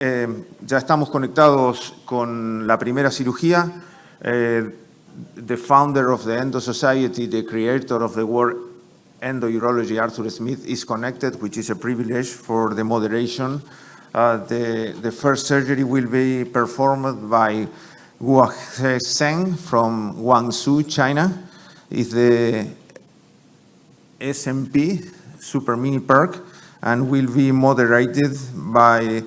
Ya estamos conectados con la primera cirugía. The founder of the Endo Society, the creator of the word endourology, Arthur Smith, is connected, which is a privilege for the moderation. The first surgery will be performed by Zeng from Guangzhou, China. It's the SMP Super Mini Perk and will be moderated by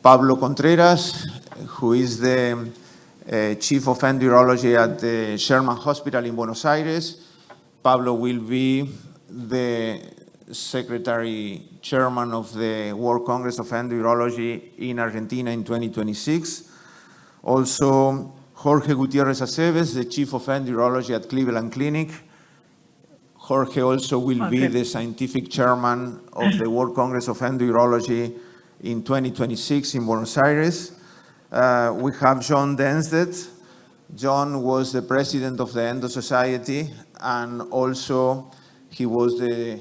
Pablo Contreras, who is the Chief of Endourology at the Sherman Hospital in Buenos Aires. Pablo will be the Secretary Chairman of the World Congress of Endourology in Argentina in 2026. Also, Jorge Gutierrez, the Chief of Endourology at Cleveland Clinic. Jorge also will be the Scientific Chairman of the World Congress of Endourology in 2026 in Buenos Aires. We have John Denstedt. John was the president of the Endo Society, and also he was the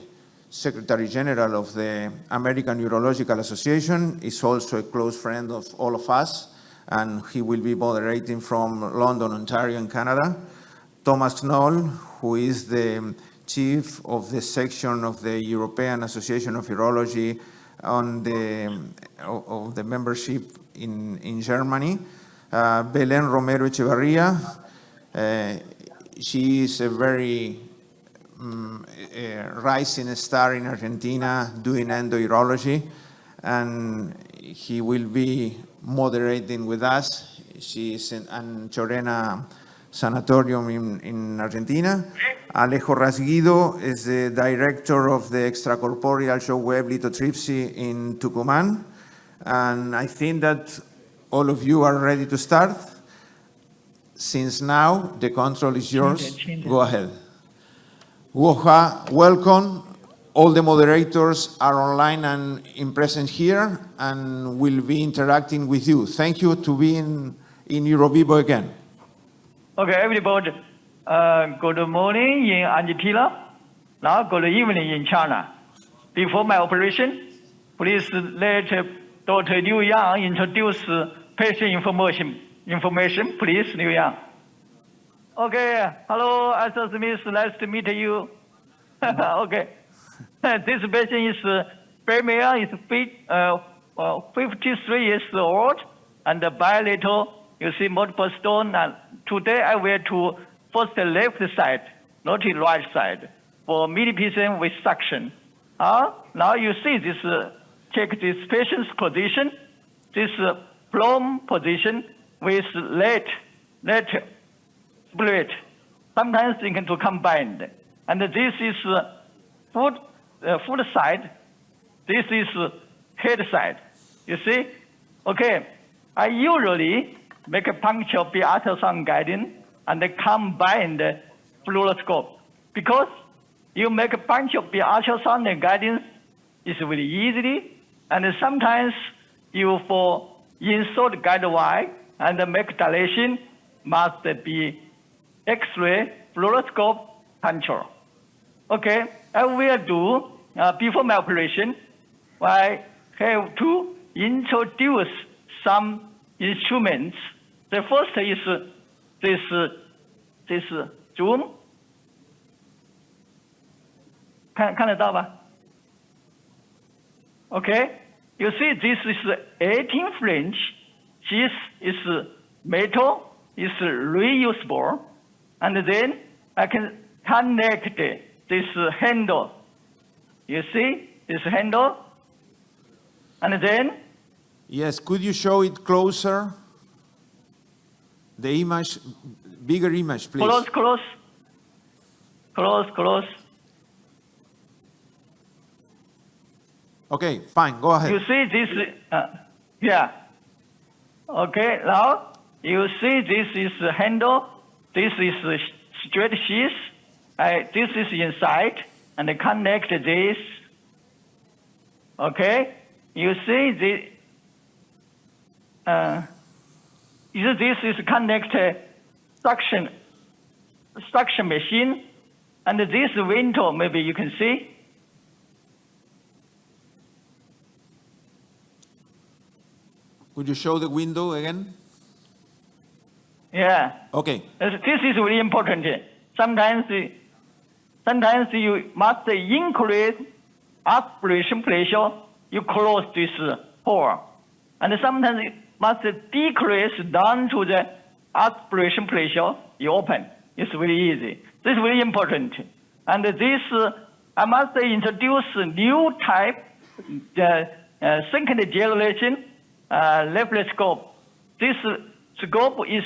Secretary General of the American Urological Association. He's also a close friend of all of us, and he will be moderating from London, Ontario, in Canada. Thomas Knoll, who is the Chief of the section of the European Association of Urology on the membership in Germany. Belen Romero Echeverria. She is a very rising star in Argentina doing endourology, and he will be moderating with us. She is in Chorena Sanatorium in Argentina. Alejo Rasguido is the director of the extracorporeal shock web lithotripsy in Tucumán. And I think that all of you are ready to start. Since now the control is yours, go ahead. Guohua, welcome. All the moderators are online and in presence here and will be interacting with you. Thank you to be in Eurovivo again. Okay, everybody. Good morning in Argentina. Now good evening in China. Before my operation, please let Dr. Liu Yang introduce patient information. Please, Liu Yang. Okay. Hello, Arthur Smith. Nice to meet you. Okay. This patient is female, is 53 years old, and bilateral. You see multiple stone. And today I will to first the left side, not the right side, for mini-PCNL with suction. Now you see this. Check this patient's position. This plumb position with left split. Sometimes you can do combined. And this is foot side. This is head side. You see? Okay. I usually make a puncture by ultrasound guiding and a combined fluoroscope. Because you make a puncture by ultrasound and guidance is very easily, and sometimes you for insert guide wire and make dilation must be X-ray fluoroscope puncture. Okay, I will do before my operation. I have to introduce some instruments. The first is this zoom. 看得到吧? Okay, you see this is 18 flange. This is metal, is reusable, and then I can connect this handle. You see this handle, and then. Yes, could you show it closer? The image, bigger image, please. Close. Okay, fine, go ahead. You see this, yeah. Okay, now you see this is the handle, this is the straight sheath, this is inside, and connect this. Okay, you see this is connected suction machine, and this window maybe you can see. Could you show the window again? Yeah. Okay. This is very important. Sometimes you must increase aspiration pressure, you close this hole. And sometimes you must decrease down to the aspiration pressure, you open. It's very easy. This is very important. And this, I must introduce a new type, the second generation laparoscope. This scope is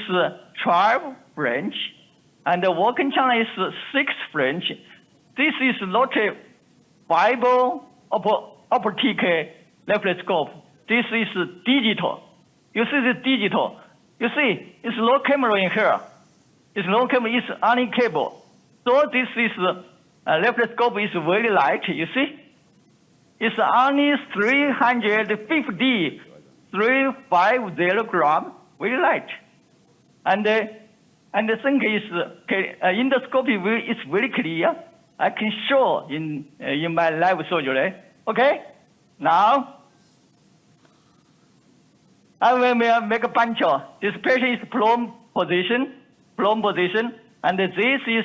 12 French, and the working channel is 6 French. This is not a fiber optic laparoscope. This is digital. You see this digital. You see, it's no camera in here. It's no camera, it's only cable. So this is laparoscope is very light, you see. It's only 350 gram, very light. And the thing is, endoscopy is very clear. I can show in my live surgery. Okay? Now, I will make a puncture. This patient is prone position, and this is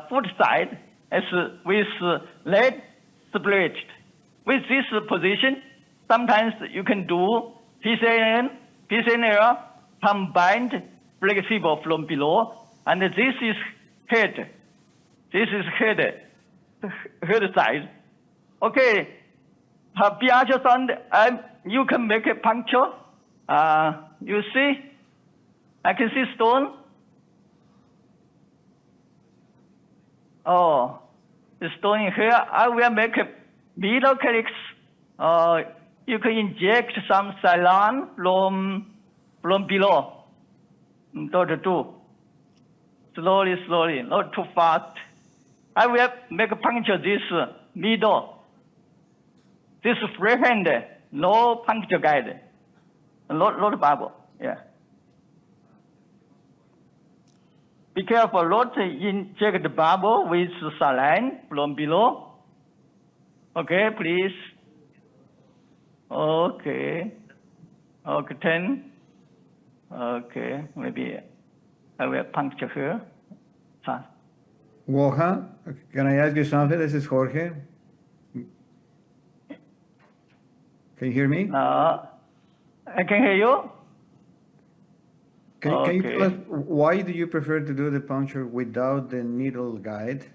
foot side as with leg split. With this position, sometimes you can do PCNL combined flexible from below, and this is head. This is head side. Okay, you can make a puncture. You see, I can see stone. Oh, the stone in here. I will make a middle calyx. You can inject some saline from below. Dr. Do. Slowly, not too fast. I will make a puncture this middle. This freehand, no puncture guide. Not bubble, yeah. Be careful, not inject the bubble with saline from below. Okay, please. Okay, 10. Okay, maybe I will puncture here. Fast. Guohua, can I ask you something? This is Jorge. Can you hear me? I can hear you. Can you Okay. tell us why do you prefer to do the puncture without the needle guide?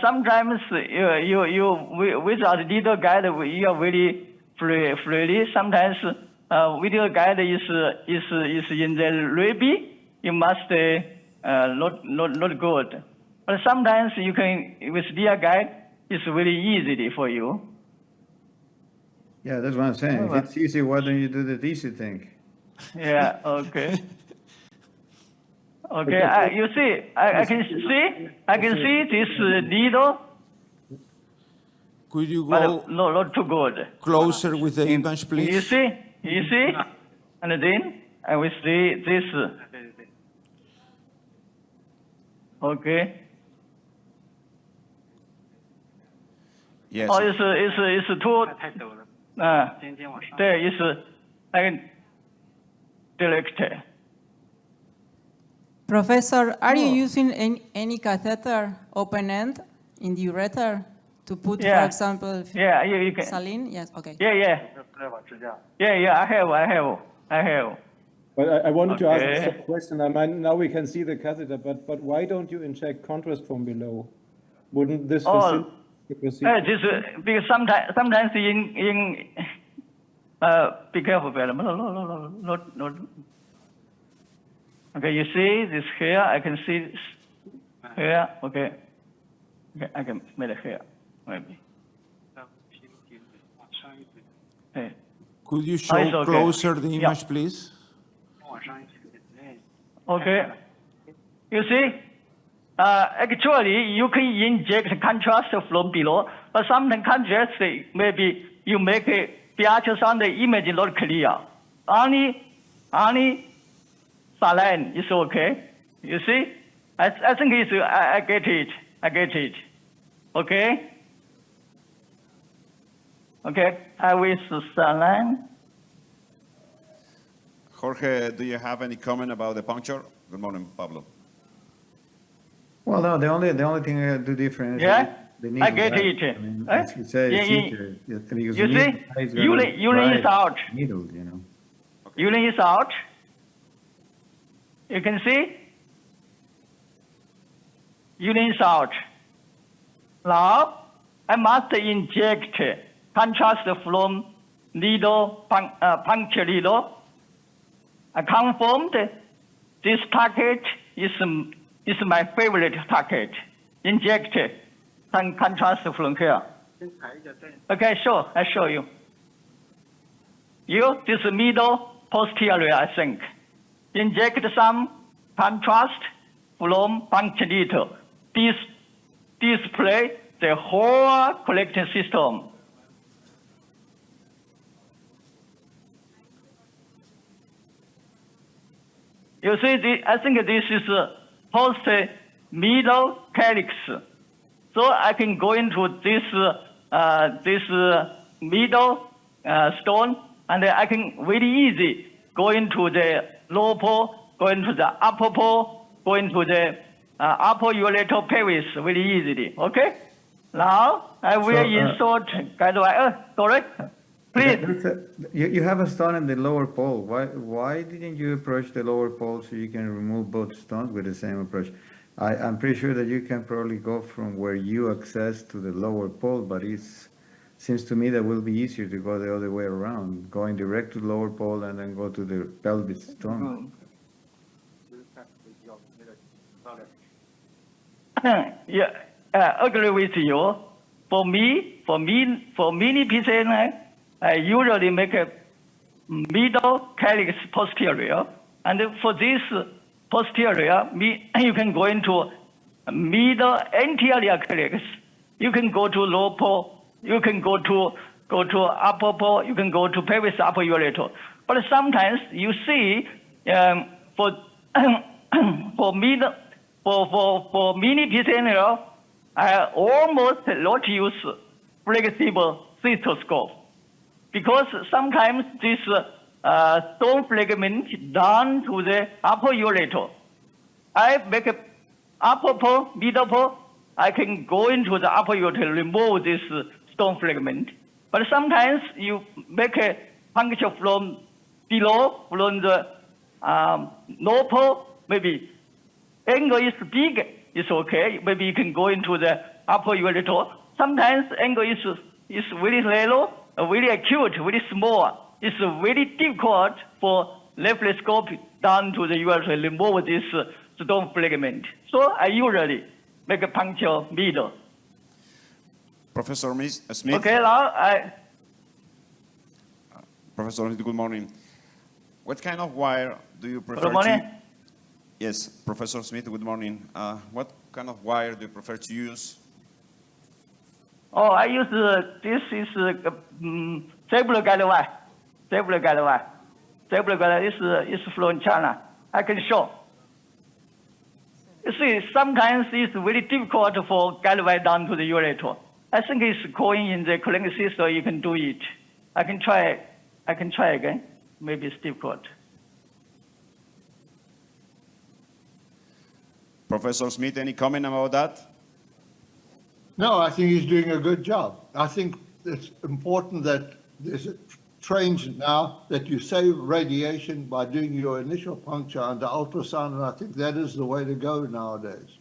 Sometimes without needle guide, you are very freely. Sometimes needle guide is in the ribby. You must not good. But sometimes you can with needle guide. It's very easy for you. Yeah, that's what I'm saying. If it's easy, why don't you do the easy thing? Yeah. Okay. Okay. You see, I can see this needle. Could you go But no, not too good. closer with the image, please? You see, and then I will see this. Okay. Yes. Oh, it's too. There is I direct. Professor, are you using any catheter open end in the ureter to put, Yeah. for example, Yeah, you can. saline? Yes, okay. Yeah. I have. But I wanted to ask Okay. a question. Now we can see the catheter, but why don't you inject contrast from below? Wouldn't this facilitate the procedure? This because sometimes in be careful, Belen. Not. Okay, you see this here. I can see this here. Okay, I can make it here maybe. Hey. Could you it's show okay. closer the Yeah. image, please? Okay. You see, actually, you can inject contrast from below, but sometimes contrast maybe you make a picture on the image not clear. Only saline is okay. You see, I think it's I get it. Okay, I will saline. Jorge, do you have any comment about the puncture? Good morning, Pablo. Well, no, the only thing I do different is Yeah, the I needle get guide. it. I mean, Eh? as you say, it's Yeah, easier. Because you the needle see, guide is gonna urine is drive out. Needle, you know. Urine is out. You can see? Urine is out. Now, I must inject contrast from needle, puncture needle. I confirmed this target is my favorite target. Inject some contrast from here. Okay, sure, I show you. This middle posterior, I think. Inject some contrast from puncture needle. This display the whole collecting system. You see, I think this is post-middle calyx. So I can go into this middle stone, and I can very easy go into the lower pole, go into the upper pole, go into the upper ureter pelvis very easily. Okay? Now I will insert guide wire. Correct? Please. You have a stone in the lower pole. Why didn't you approach the lower pole so you can remove both stones with the same approach? I'm pretty sure that you can probably go from where you access to the lower pole, but it seems to me that will be easier to go the other way around, going direct to the lower pole and then go to the pelvis stone. Yeah, agree with you. For mini PCNL, I usually make a middle calyx posterior, and for this posterior, you can go into middle anterior calyx. You can go to lower pole. You can go to upper pole. You can go to pelvis upper ureter. But sometimes you see for mini PCNL, I almost not use flexible cystoscope because sometimes this stone fragment down to the upper ureter. I make a upper pole, middle pole. I can go into the upper ureter, remove this stone fragment. But sometimes you make a puncture from below, from the lower pole, maybe angle is big, it's okay. Maybe you can go into the upper ureter. Sometimes angle is very narrow, very acute, very small. It's very difficult for laparoscope down to the ureter, remove this stone fragment. So I usually make a puncture middle. Professor Smith. Okay, now Professor Smith, good morning. What kind of wire do you prefer good morning. to? Yes, Professor Smith, good morning. What kind of wire do you prefer to use? Oh, I use this is Zebra guide wire. Zebra guide wire. Zebra guide is from China. I can show. You see, sometimes it's very difficult for guide wire down to the ureter. I think it's going in the clinic system. You can do it. I can try again. Maybe it's difficult. Professor Smith, any comment about that? No, I think he's doing a good job. I think it's important that there's a trained now that you save radiation by doing your initial puncture under ultrasound, and I think that is the way to go nowadays.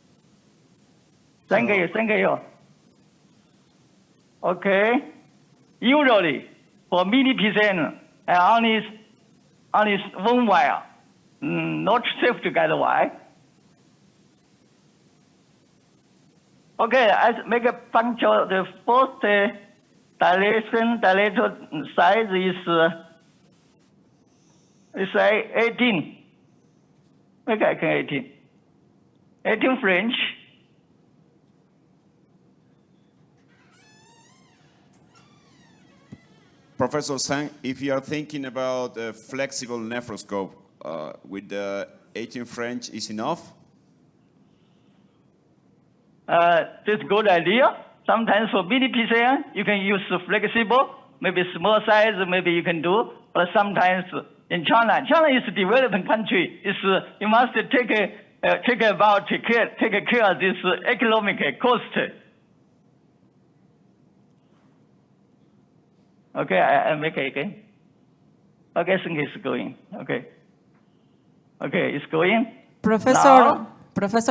Thank you. Okay. Usually, for mini PCN, I only one wire, not safety guide wire. Okay, I make a puncture. The first dilator size is 18. Okay, I can 18. 18 French. Professor Zeng, if you are thinking about a flexible nephroscope with the 18 French is enough? That's a good idea. Sometimes for mini PCN, you can use flexible, maybe small size, maybe you can do. But sometimes in China. China is a developing country. You must take care of this economic cost. Okay, I make it again. Okay, I think it's going. Okay, it's going. Professor,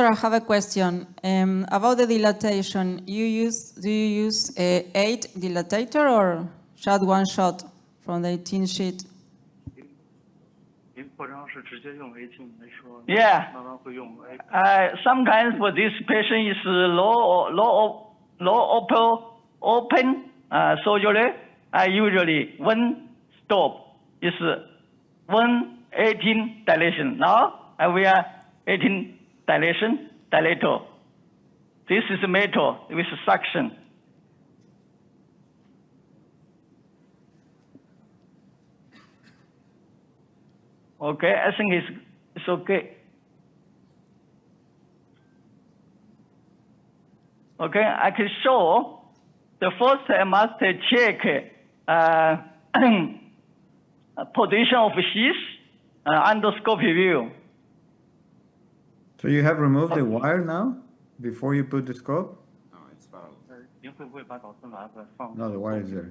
I have a question about the dilatation. Do you use 8 dilatator or shot one shot from the 18 sheet? Yeah. Sometimes for this patient is low open surgery. I usually one stop is 118 dilation. Now we are 18 dilation dilator. This is metal with suction. Okay, I think it's okay. Okay, I can show. The first I must check position of sheath endoscopy view. So you have removed the wire now before you put the scope? No, it's parallel. No, the wire is there.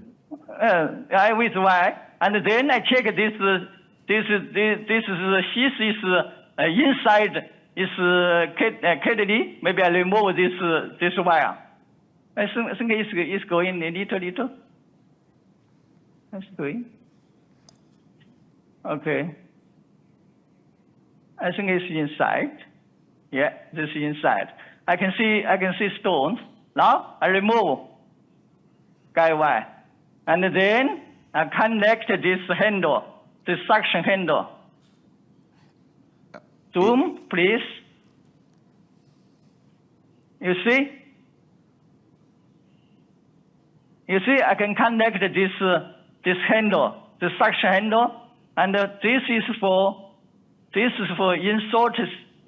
I with wire, and then I check this is the sheath is inside is kidney. Maybe I remove this wire. I think it's going a little. It's going. Okay. I think it's inside. Yeah, this is inside. I can see stones. Now I remove guide wire, and then I connect this handle, the suction handle. Zoom, please. You see, I can connect this handle, the suction handle, and this is for insert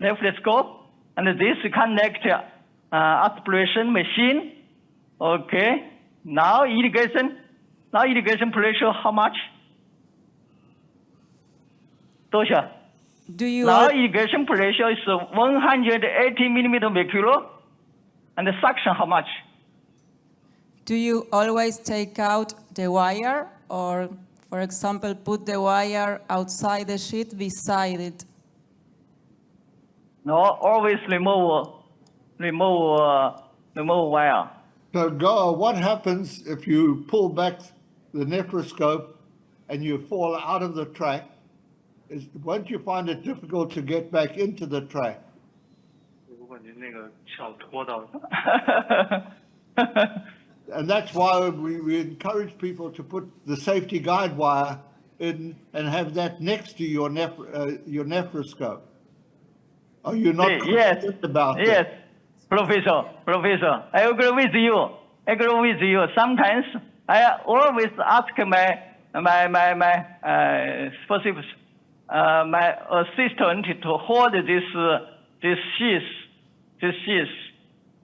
nephroscope, and this connect aspiration machine. Okay. Now irrigation pressure how much? Tosha. Now irrigation pressure is 180 millimeter mercury, and the suction how much? Do you always take out the wire, or, for example, put the wire outside the sheet beside it? No, always remove wire. So, Goa, what happens if you pull back the nephroscope and you fall out of the track? Won't you find it difficult to get back into the track? And that's why we encourage people to put the safety guide wire in and have that next to your nephroscope. Are you not concerned about that? Yes, Professor, I agree with you. Sometimes I always ask my assistant to hold this sheath,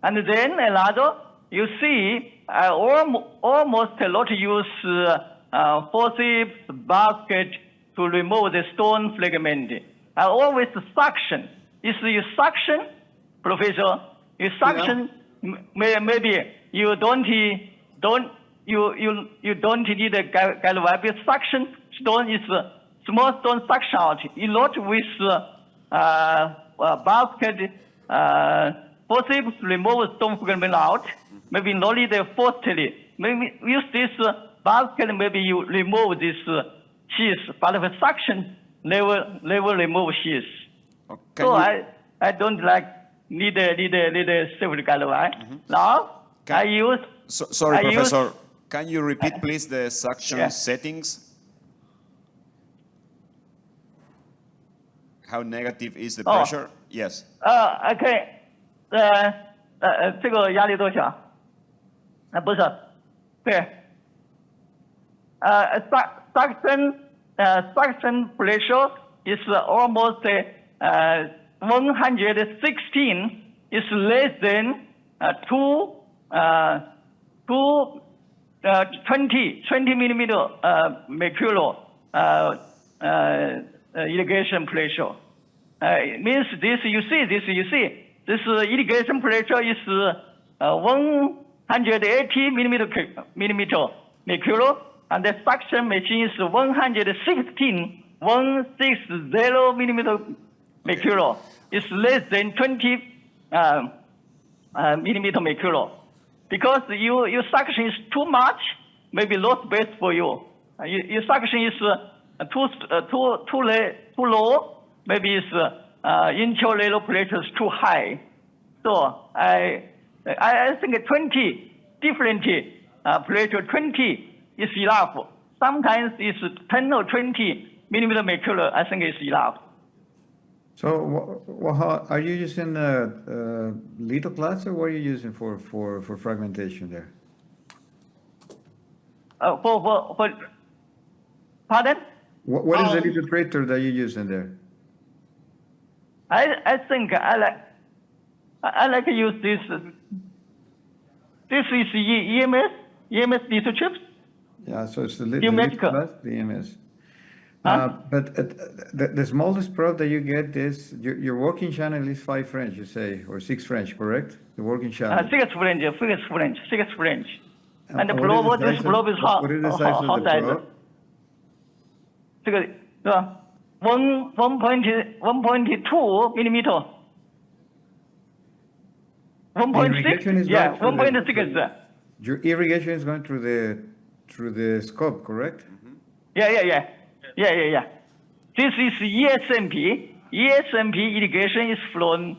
and then another. You see, I almost not use forceps basket to remove the stone fragment. I always suction. If you suction, Professor, you suction. Yeah. Maybe you don't need a galvanic suction. Stone is small stone suction out. You not with basket forceps remove stone fragment out. Maybe not need forcefully. Maybe use this basket. Maybe you remove this sheath, but with suction never remove sheath. Okay. So I don't need a safety guide. Now I use. Sorry, Professor. Can you repeat, please, the suction settings? How negative is the pressure? Yes. Okay. 这个压力多小？不是，对。Suction pressure is almost 116. Is less than 20 millimeter mercury irrigation pressure. It means this you see. This irrigation pressure is 180 millimeter mercury, and the suction machine is 160 millimeter mercury. It's less than 20 millimeter mercury. Because your suction is too much, maybe low space for you. Your suction is too low, maybe it's intraoral pressure is too high. So I think 20 different pressure 20 is enough. Sometimes it's 10 or 20 millimeter mercury. I think it's enough. So, how are you using lithoclast, or what are you using for fragmentation there? Pardon? What is the lithotractor that you're using there? I think I like to use this. This is EMS lithotrips. Yeah, so it's the Geometrical. lithotractor, the EMS. But the smallest probe that you get is your working channel is 5 French, you say, or 6 French, correct? The working channel. 6 French. And the what probe, is the this size probe is how what is the size of the size? probe? 这个是吧？1.2 millimeter. irrigation is 1.6. Yeah, going through 1.6. Your irrigation is going through the scope, correct? Yeah. This is ESMP. ESMP irrigation is from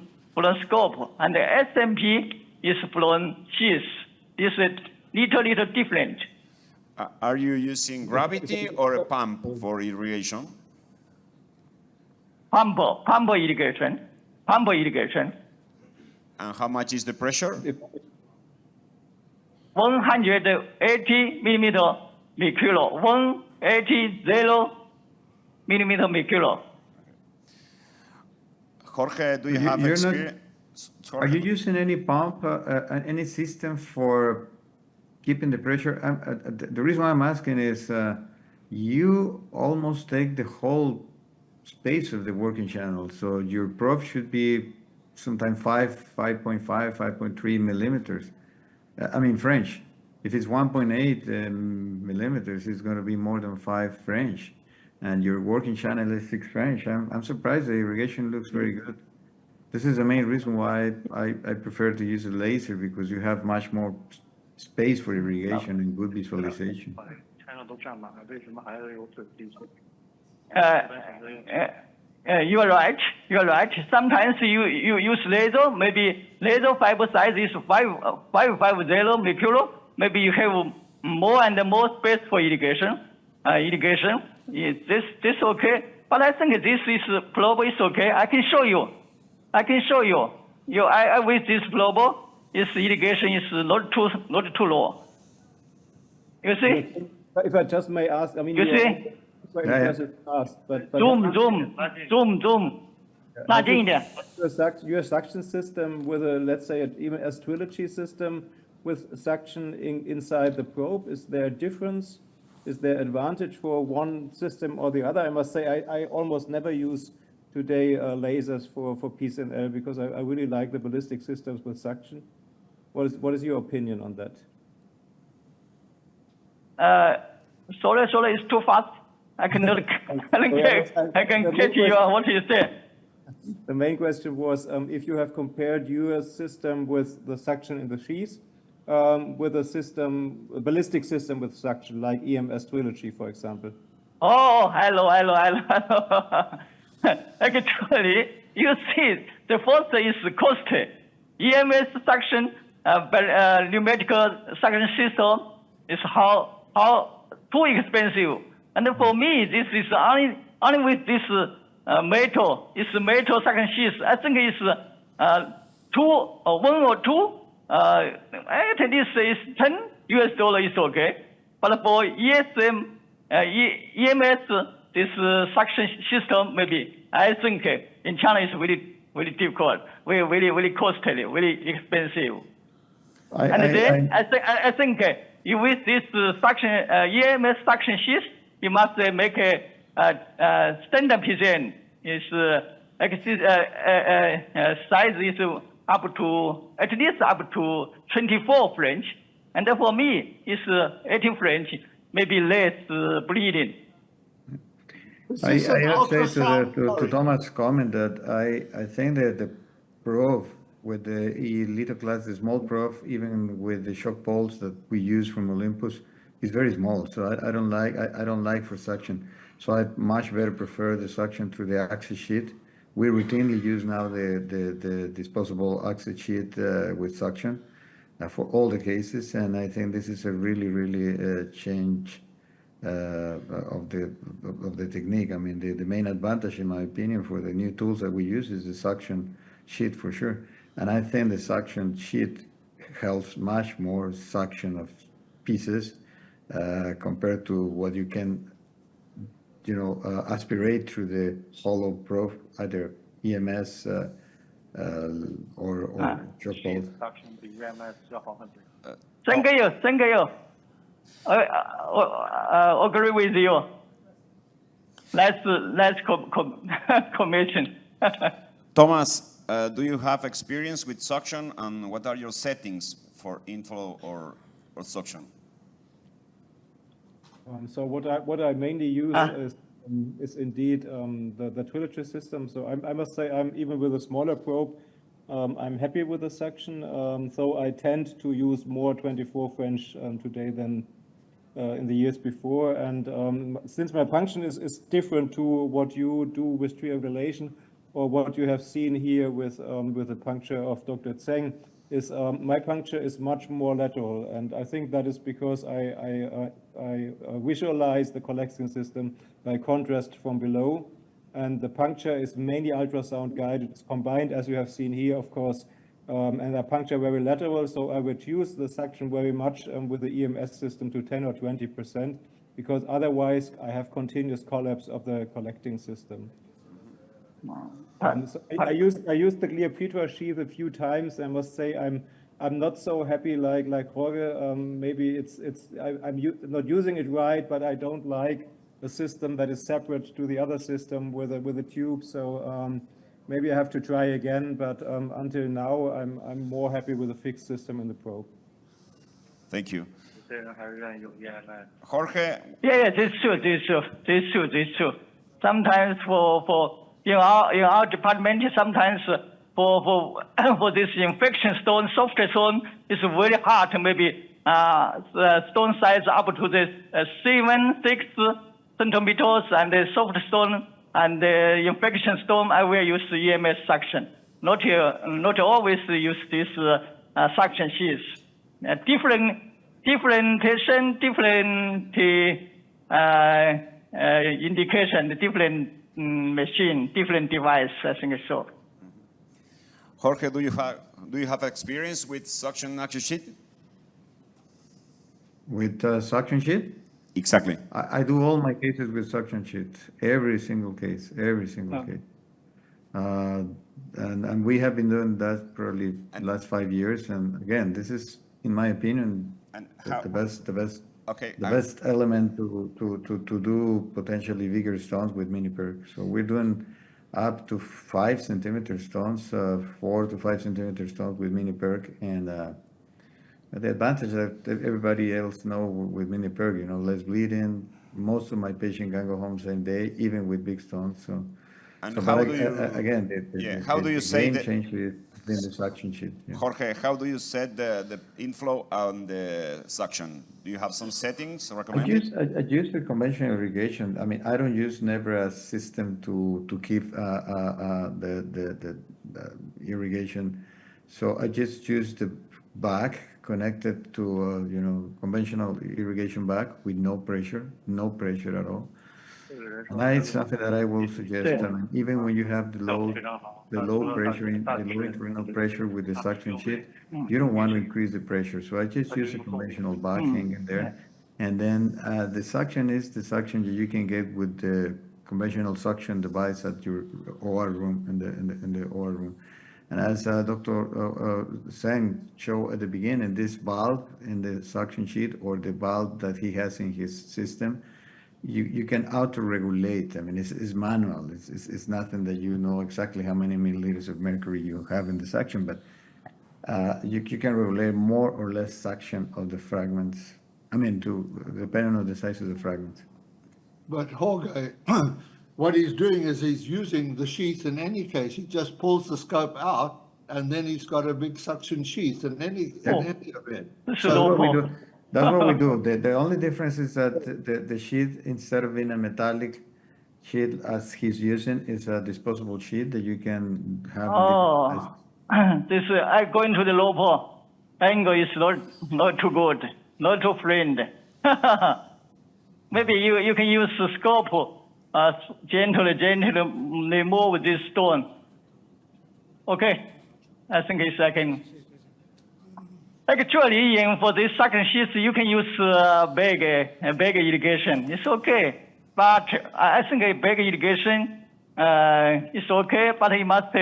scope, and the SMP is from sheath. This is little different. Are you using gravity or a pump for irrigation? Pump irrigation. And how much is the pressure? 180 millimeter mercury. 180 millimeter mercury. Jorge, do you have You're not- experience? Are you using any pump, any system for keeping the pressure? The reason why I'm asking is you almost take the whole space of the working channel. So your probe should be sometimes 5.5, 5.3 millimeters. I mean, French. If it's 1.8 millimeters, it's going to be more than 5 French. And your working channel is 6 French. I'm surprised the irrigation looks very good. This is the main reason why I prefer to use a laser, because you have much more space for irrigation and good visualization. You are right. Sometimes you use laser. Maybe laser fiber size is 550 mercury. Maybe you have more and more space for irrigation. Is this okay? But I think this is probe is okay. I can show you. I with this probe, its irrigation is not too low. You see? If I just may ask, I mean, You see? very impressive task, but Zoom. 拉近一点。 your suction system with a, let's say, even a trilogy system with suction inside the probe, is there a difference? Is there advantage for one system or the other? I must say I almost never use today lasers for PCNL because I really like the ballistic systems with suction. What is your opinion on that? Sorry, it's too fast. I cannot. I can catch you what you say. The main question was if you have compared your system with the suction in the sheath with a ballistic system with suction, like EMS trilogy, for example. Oh, hello. Actually, you see, the first is cost. EMS suction, numerical suction system is how too expensive. And for me, this is only with this metal. It's metal suction sheath. I think it's 1 or 2. At least is $10 is okay. But for EMS, this suction system, maybe I think in China is very difficult, very costly, very expensive. I think with this suction EMS suction sheath, you must make a standard PCN is size is up to at least up to 24 French, and for me is 18 French, maybe less bleeding. I have to say to Thomas' comment that I think that the probe with the little class, the small probe, even with the shock pulse that we use from Olympus, is very small. So I don't like for suction. So I much better prefer the suction through the access sheet. We routinely use now the disposable access sheet with suction for all the cases, and I think this is a really change of the technique. I mean, the main advantage, in my opinion, for the new tools that we use is the suction sheet for sure. And I think the suction sheet helps much more suction of pieces compared to what you can, aspirate through the hollow probe, either EMS or shock pulse. Thank you. I agree with you. Let's commission. Thomas, do you have experience with suction, and what are your settings for inflow or suction? So what I mainly use is indeed the trilogy system. So I must say, I'm even with a smaller probe, I'm happy with the suction. So I tend to use more 24 French today than in the years before. And since my function is different to what you do with triangulation or what you have seen here with the puncture of Dr. Zeng, is my puncture is much more lateral, and I think that is because I visualize the collecting system by contrast from below, and the puncture is mainly ultrasound guided. It's combined, as you have seen here, of course, and I puncture very lateral, so I reduce the suction very much with the EMS system to 10 or 20%, because otherwise I have continuous collapse of the collecting system. So I used the Cleopatra sheath a few times. I must say I'm not so happy like Jorge. Maybe I'm not using it right, but I don't like a system that is separate to the other system with a tube. So maybe I have to try again. But until now, I'm more happy with a fixed system in the probe. Thank you. Jorge. Yeah, this is true. Sometimes for in our department, sometimes for this infection stone, soft stone, it's very hard. Maybe the stone size up to this 6 centimeters, and the soft stone and the infection stone, I will use EMS suction. Not always use this suction sheath. Different patient, different indication, different machine, different device, I think so. Jorge, do you have experience with suction access sheet? With suction sheet? Exactly. I do all my cases with suction sheet, every single case. And we have been doing that probably the last 5 years. And again, this is, in my opinion, the best element to do potentially bigger stones with mini perk. So we're doing up to 5 centimeter stones, 4 to 5 centimeter stones with mini perk, and the advantage that everybody else know with mini perk, less bleeding. Most of my patients can go home same day, even with big stones. And how do you again? How do you say that? Change within the suction sheet. Yeah. Jorge, how do you set the inflow on the suction? Do you have some settings recommended? I use the conventional irrigation. I mean, I don't use never a system to keep the irrigation. So I just use the bag connected to conventional irrigation bag with no pressure at all. And that's something that I will suggest. I mean, even when you have the low pressure, the low internal pressure with the suction sheet, you don't want to increase the pressure. So I just use a conventional bag hanging there, and then the suction is the suction that you can get with the conventional suction device at your OR room in the OR room. And as Dr. Zeng showed at the beginning, this valve in the suction sheet or the valve that he has in his system, you can auto-regulate. I mean, it's manual. It's nothing that you know exactly how many milliliters of mercury you have in the suction, but you can regulate more or less suction of the fragments. I mean, depending on the size of the fragments. But Jorge, what he's doing is he's using the sheath in any case. He just pulls the scope out, and then he's got a big suction sheath in any event. This is That's what we low do. That's what we do. The only difference is that the sheet, instead of being a metallic sheet as he's using, is a disposable sheet that you can have. Oh, this I go into the low pole. Angle is not too good, not too friend. Maybe you can use the scope, gently remove this stone. Okay, I think I can. Actually, for this suction sheath, you can use bag irrigation. It's okay, but I think a bag irrigation is okay, but it must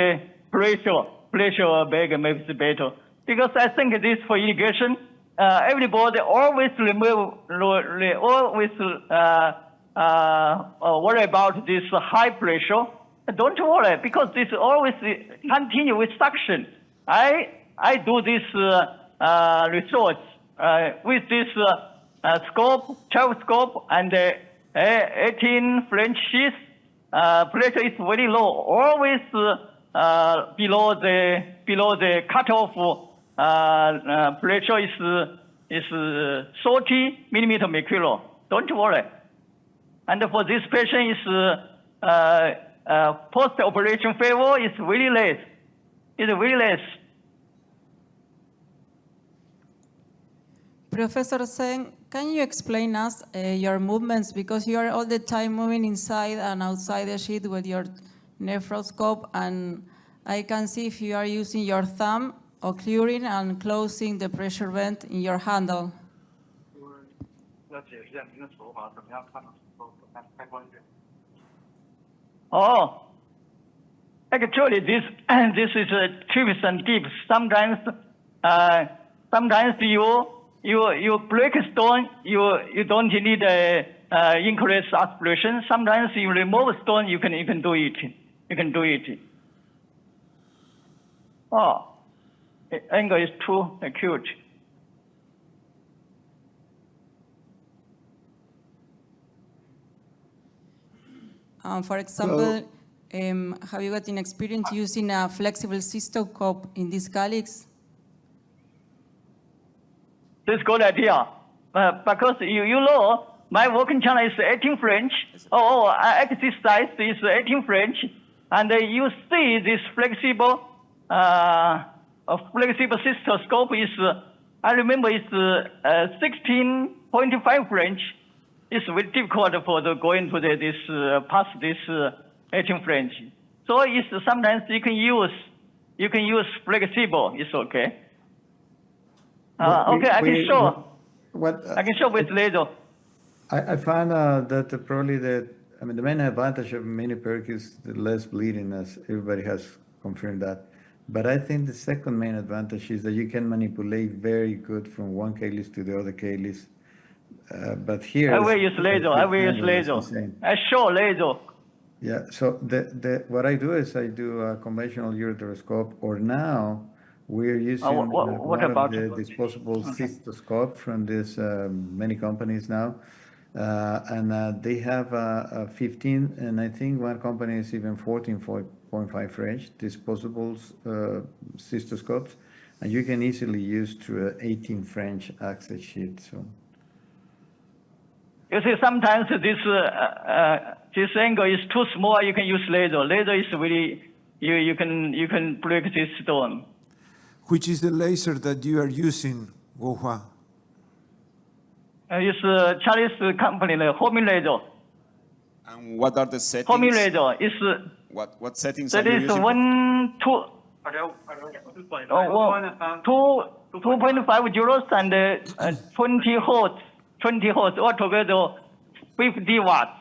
pressure bag maybe it's better, because I think this for irrigation. Everybody always worry about this high pressure. Don't worry, because this always continue with suction. I do this research with this scope, 12 scope, and 18 French sheath. Pressure is very low, always below the cutoff. Pressure is 30 millimeter mercury. Don't worry. And for this patient, is post-operation favor is very less. It's very less. Professor Zeng, can you explain us your movements, because you are all the time moving inside and outside the sheet with your nephroscope, and I can see if you are using your thumb occluding and closing the pressure vent in your handle. Oh, actually, this is trips and dips. Sometimes you break a stone, you don't need increase aspiration. Sometimes you remove a stone, you can do it. You can do it. Oh. Angle is too acute. For example, have you got an experience using a flexible cystoscope in this calyx? This is good idea. Because you know, my working channel is 18 French. Axis size is 18 French. And you see this flexible cystoscope is, I remember it's 16.5 French. It's very difficult for going to this past this 18 French. So it's sometimes you can use flexible. It's okay. Okay, I can show. I can show with laser. I found that probably the main advantage of mini perk is the less bleeding, as everybody has confirmed that. But I think the second main advantage is that you can manipulate very good from one calyx to the other calyx. But here, I will use laser. I show laser. Yeah. So what I do is I do a conventional ureteroscope, or now we're using what about the disposable cystoscope from this many companies now, and they have 15, and I think one company is even 14.5 French disposable cystoscopes, and you can easily use through an 18 French access sheet. So. You see, sometimes this angle is too small. You can use laser. Laser is really you can break this stone. Which is the laser that you are using, Guohua? It's Chinese company, the Homing laser. And what are the settings? Homing laser is what settings that are you is using? 2.5 joules and 20 hertz. 20 hertz, altogether 50 watts.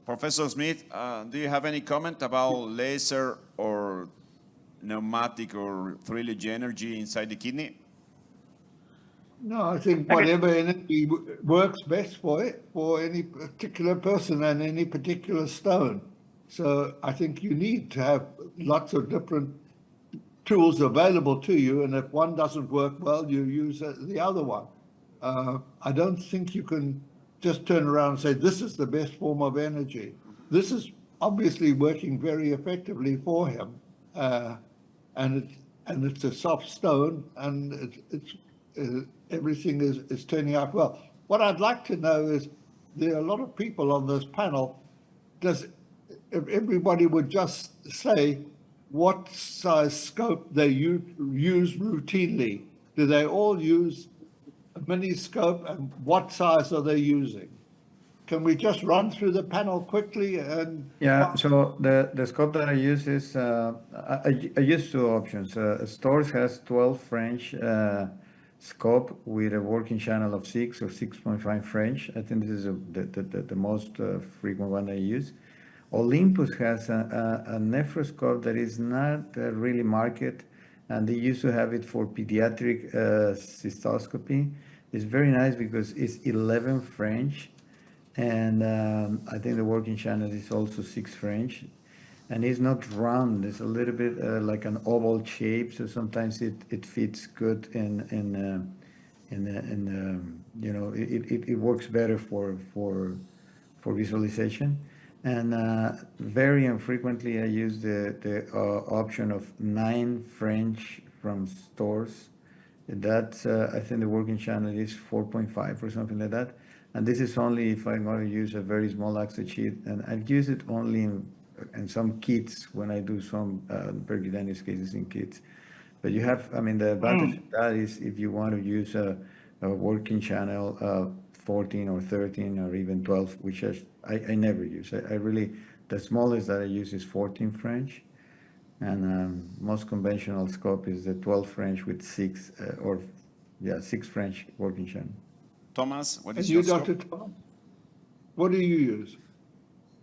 Professor Smith, do you have any comment about laser or pneumatic or thrillage energy inside the kidney? No, I think whatever energy works best for it, for any particular person and any particular stone. So I think you need to have lots of different tools available to you, and if one doesn't work well, you use the other one. I don't think you can just turn around and say, this is the best form of energy. This is obviously working very effectively for him. And it's a soft stone, and everything is turning out well. What I'd like to know is, there are a lot of people on this panel. If everybody would just say what size scope they use routinely? Do they all use a mini scope, and what size are they using? Can we just run through the panel quickly? And Yeah, so the scope that I use is, I use two options. Stores has 12 French scope with a working channel of 6 or 6.5 French. I think this is the most frequent one I use. Olympus has a nephroscope that is not really market, and they used to have it for pediatric cystoscopy. It's very nice because it's 11 French, and I think the working channel is also 6 French, and it's not round. It's a little bit like an oval shape, so sometimes it fits good in you know, it works better for visualization. And very infrequently I use the option of 9 French from stores. That's I think the working channel is 4.5 or something like that. And this is only if I'm going to use a very small access sheet, and I've used it only in some kits when I do some percutaneous cases in kits. But you have, I mean, the advantage of that is if you want to use a working channel 14 or 13 or even 12, which I never use. I really, the smallest that I use is 14 French, and most conventional scope is the 12 French with 6 6 French working channel. Thomas, what and is you, your Dr. scope? Tom, what do you use?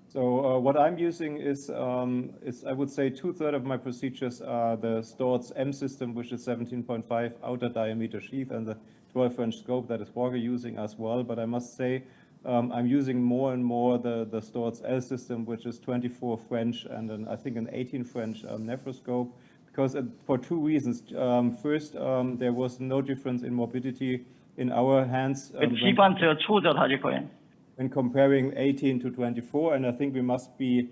So what I'm using is I would say 2/3 of my procedures are the Storz M system, which is 17.5 outer diameter sheath, and the 12 French scope that is Jorge using as well. But I must say I'm using more and more the Storz L system, which is 24 French and I think an 18 French nephroscope, because for two reasons. First, there was no difference in morbidity in our hands. 习惯只要触着它就可以。 when comparing 18 to 24, and I think we must be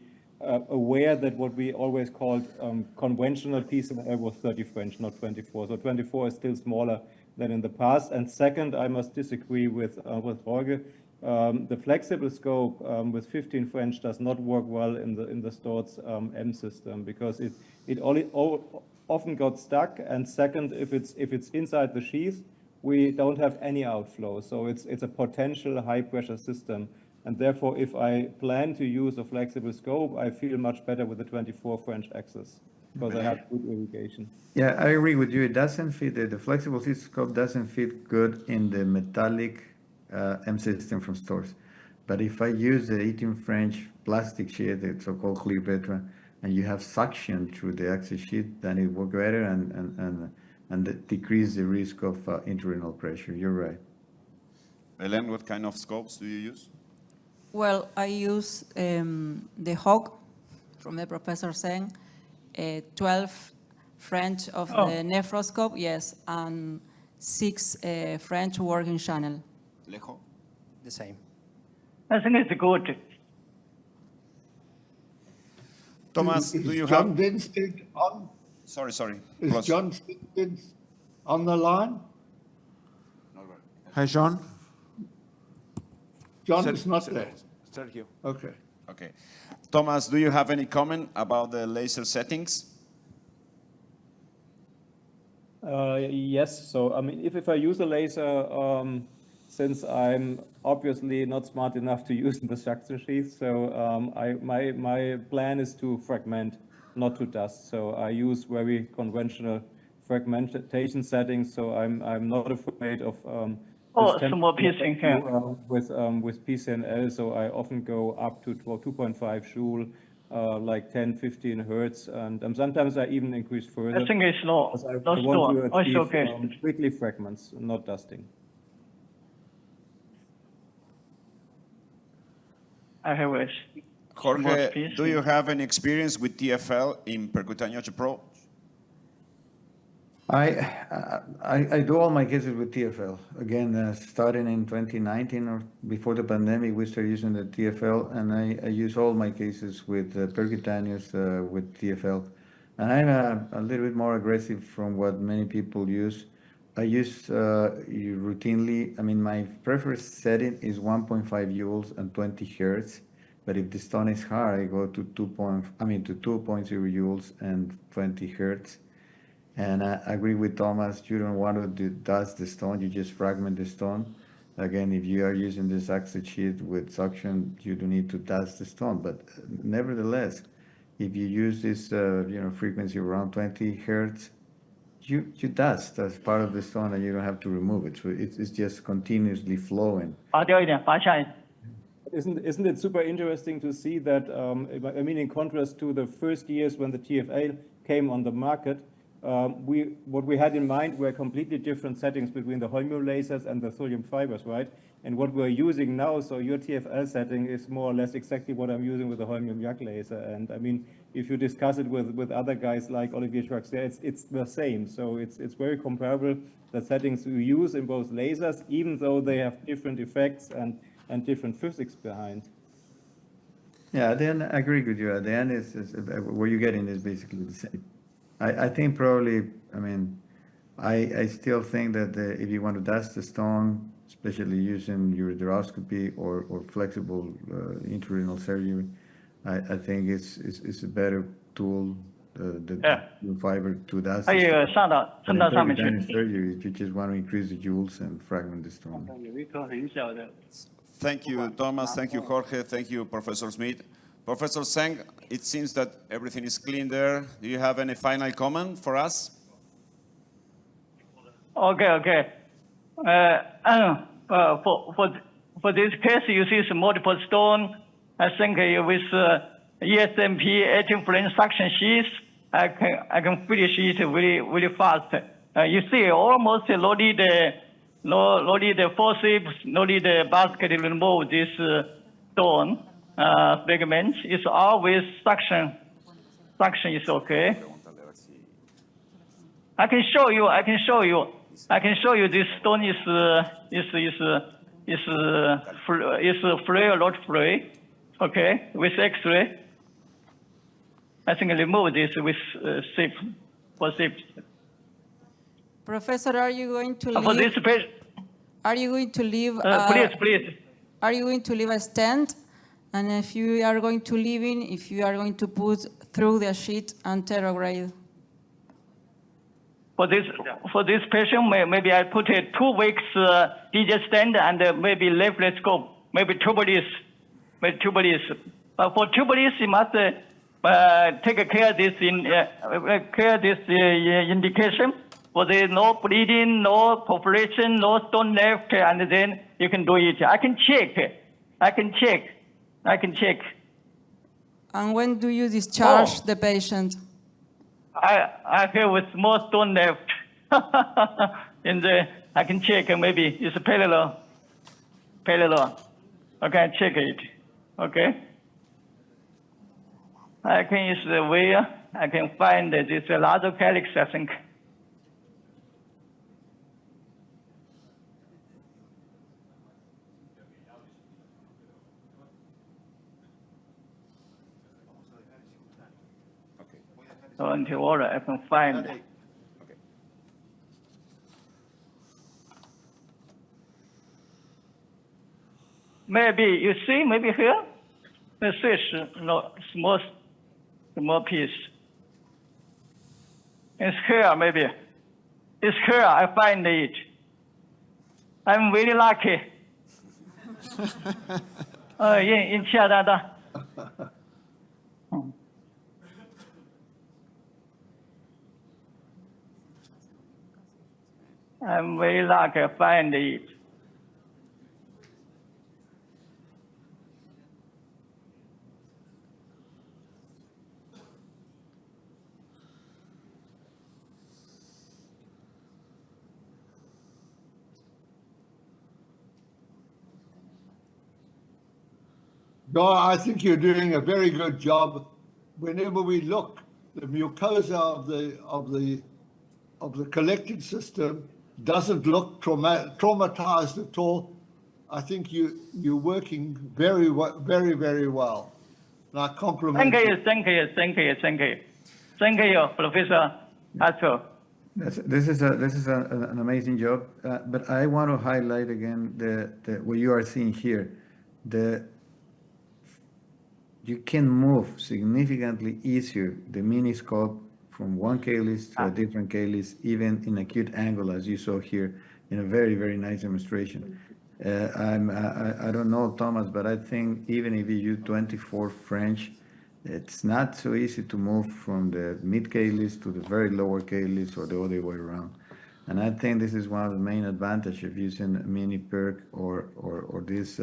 aware that what we always called conventional PCNL was 30 French, not 24. So 24 is still smaller than in the past. And second, I must disagree with Jorge. The flexible scope with 15 French does not work well in the Storz M system, because it often got stuck. And second, if it's inside the sheath, we don't have any outflow. So it's a potential high pressure system. And therefore, if I plan to use a flexible scope, I feel much better with the 24 French axis, because I have good irrigation. Yeah, I agree with you. It doesn't fit, the flexible scope doesn't fit good in the metallic M system from Storz. But if I use the 18 French plastic sheet, the so-called clear Petra, and you have suction through the axis sheet, then it works better and decrease the risk of intrarenal pressure. You're right. Belen, what kind of scopes do you use? Well, I use the Hawk from the Professor Zeng, 12 French of the nephroscope, yes, and 6 French working channel. Alejo? The same. I think it's good. Thomas, Is do you John have... Denstedt on? Sorry. Is Close. John Denstedt on the line? Hi, John. John is not there. Sergio. Okay. Okay. Thomas, do you have any comment about the laser settings? Yes. So I mean, if I use a laser, since I'm obviously not smart enough to use the suction sheath, so my plan is to fragment, not to dust. So I use very conventional fragmentation settings. So I'm not afraid of small piece in here. with PCNL. So I often go up to 2.5 joule like 10, 15 hertz, and sometimes I even increase further. I think it's low. Because I No want stone. to Oh, it's achieve okay. quickly fragments, not dusting. I have a small Jorge, piece. do you have any experience with TFL in Percutaneous Pro? I do all my cases with TFL. Again, starting in 2019 or before the pandemic, we started using the TFL, and I use all my cases with percutaneous with TFL. And I'm a little bit more aggressive from what many people use. I use routinely, I mean, my preferred setting is 1.5 joules and 20 hertz. But if the stone is hard, I go to 2.0 joules and 20 hertz. And I agree with Thomas, you don't want to dust the stone, you just fragment the stone. Again, if you are using this access sheet with suction, you don't need to dust the stone. But nevertheless, if you use this frequency around 20 hertz, you dust as part of the stone and you don't have to remove it. So it's just continuously flowing. 拔掉一点，拔下一点。 Isn't it super interesting to see that, I mean, in contrast to the first years when the TFL came on the market, what we had in mind were completely different settings between the Romero lasers and the thulium fibers, right? And what we're using now, so your TFL setting is more or less exactly what I'm using with the Romero YAG laser. And I mean, if you discuss it with other guys like Olivier Schwaxer, it's the same. So it's very comparable, the settings we use in both lasers, even though they have different effects and different physics behind. Yeah, then I agree with you. At the end, is what you're getting is basically the same. I think probably, I mean, I still think that if you want to dust the stone, especially using ureteroscopy or flexible intrarenal surgery, I think it's a better tool, the fiber to dust. 还有上到升到上面去。 surgery, if you just want to increase the joules and fragment the stone. 有一颗很小的。 Thank you, Thomas. Thank you, Jorge. Thank you, Professor Smith. Professor Zeng, it seems that everything is clean there. Do you have any final comment for us? Okay. For this case, you see it's multiple stone. I think with ESMP 18 French suction sheets, I can finish it very fast. You see, almost no need the forceps, no need the basket to remove this stone fragments. It's always suction. Suction is okay. I can show you. This stone is free or not free. Okay, with X-ray. I think I remove this with forceps. Professor, are you going to For this leave? patient, Are you going to leave? please. Are you going to leave a stent? And if you are going to leave in, if you are going to put through the sheet anterograde? For this patient, maybe I put a 2 weeks DJ stand and maybe left scope, maybe tubulis. But for tubulis, you must take care of this indication. For the no bleeding, no perforation, no stone left, and then you can do it. I can check. And when do you discharge the patient? I have a small stone left. I can check, maybe it's parallel. Okay, check it. Okay. I can use the way I can find this larger calyx, I think. So until order, I can find. Okay. Maybe you see, maybe here, the fish, small piece. It's here, maybe. It's here. I find it. I'm very lucky. In Canada. I'm very lucky. I find it. No, I think you're doing a very good job. Whenever we look, the mucosa of the collecting system doesn't look traumatized at all. I think you're working very well. And I compliment Thank you, Professor Arthur. This is an amazing job, but I want to highlight again what you are seeing here. You can move significantly easier the miniscope from one calyx to a different calyx, even in acute angle, as you saw here in a very, very nice demonstration. I don't know, Thomas, but I think even if you use 24 French, it's not so easy to move from the mid calyx to the very lower calyx or the other way around. And I think this is one of the main advantages of using a mini perk or this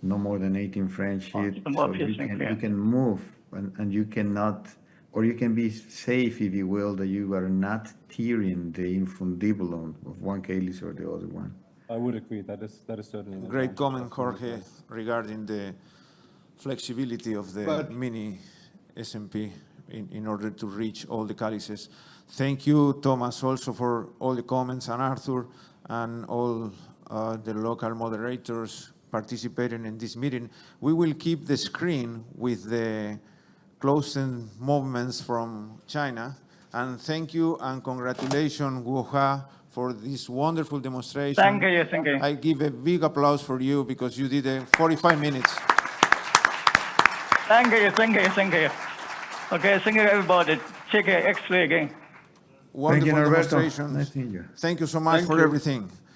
no more than 18 French sheet. So you can move and you cannot, or you can be safe, if you will, that you are not tearing the infundibulum of one calyx or the other one. I would agree. That is certainly an Great advantage. comment, Jorge, regarding the flexibility of the mini SMP in order to reach all the calyxes. Thank you, Thomas, also for all the comments, and Arthur, and all the local moderators participating in this meeting. We will keep the screen with the closing movements from China. And thank you and congratulations, Guohua, for this wonderful demonstration. Thank you. I give a big applause for you because you did 45 minutes. Thank you. Okay, thank you, everybody. Check X-ray again. Wonderful Thank you, Norberto. demonstration. Nice seeing you. Thank you so much for everything.